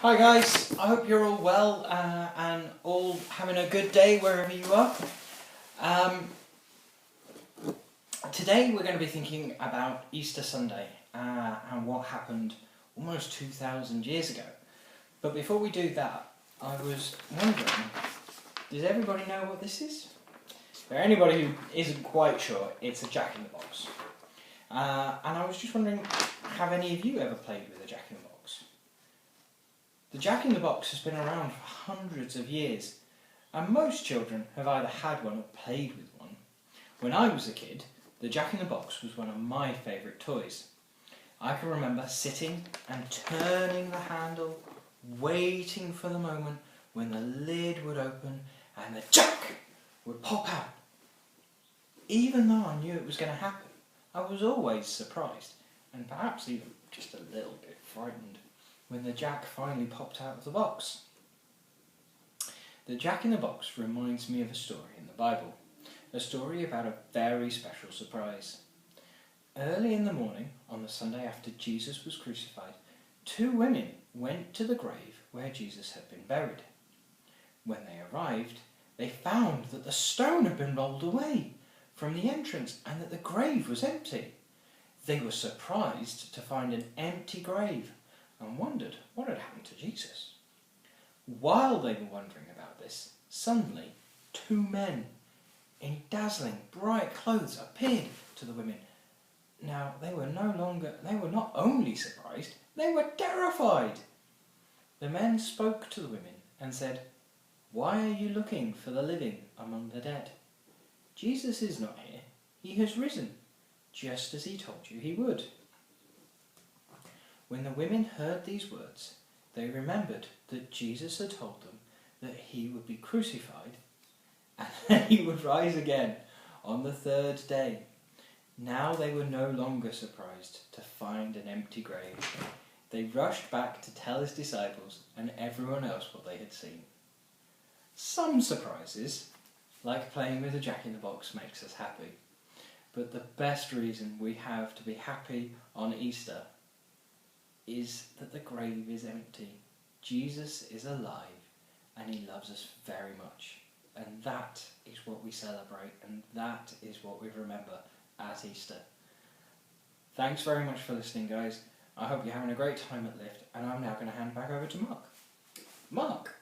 Hi guys, I hope you're all well and all having a good day wherever you are. Today we're going to be thinking about Easter Sunday and what happened almost 2,000 years ago. But before we do that, I was wondering, does everybody know what this is? For anybody who isn't quite sure, it's a jack-in-the-box. And I was just wondering, have any of you ever played with a jack-in-the-box? The jack-in-the-box has been around for hundreds of years, and most children have either had one or played with one. When I was a kid, the jack-in-the-box was one of my favourite toys. I can remember sitting and turning the handle, waiting for the moment when the lid would open and the jack would pop out. Even though I knew it was going to happen, I was always surprised, and perhaps even just a little bit frightened, when the jack finally popped out of the box. The jack-in-the-box reminds me of a story in the Bible, a story about a very special surprise. Early in the morning, on the Sunday after Jesus was crucified, two women went to the grave where Jesus had been buried. When they arrived, they found that the stone had been rolled away from the entrance and that the grave was empty. They were surprised to find an empty grave and wondered what had happened to Jesus. While they were wondering about this, suddenly two men in dazzling bright clothes appeared to the women. Now they were not only surprised, they were terrified. The men spoke to the women and said, "Why are you looking for the living among the dead? Jesus is not here, he has risen, just as he told you he would." When the women heard these words, they remembered that Jesus had told them that he would be crucified and that he would rise again on the third day. Now they were no longer surprised to find an empty grave. They rushed back to tell his disciples and everyone else what they had seen. Some surprises, like playing with a jack-in-the-box, makes us happy. But the best reason we have to be happy on Easter is that the grave is empty. Jesus is alive and he loves us very much. And that is what we celebrate, and that is what we remember at Easter. Thanks very much for listening, guys. I hope you're having a great time at Lift, and I'm now going to hand back over to Mark. Mark!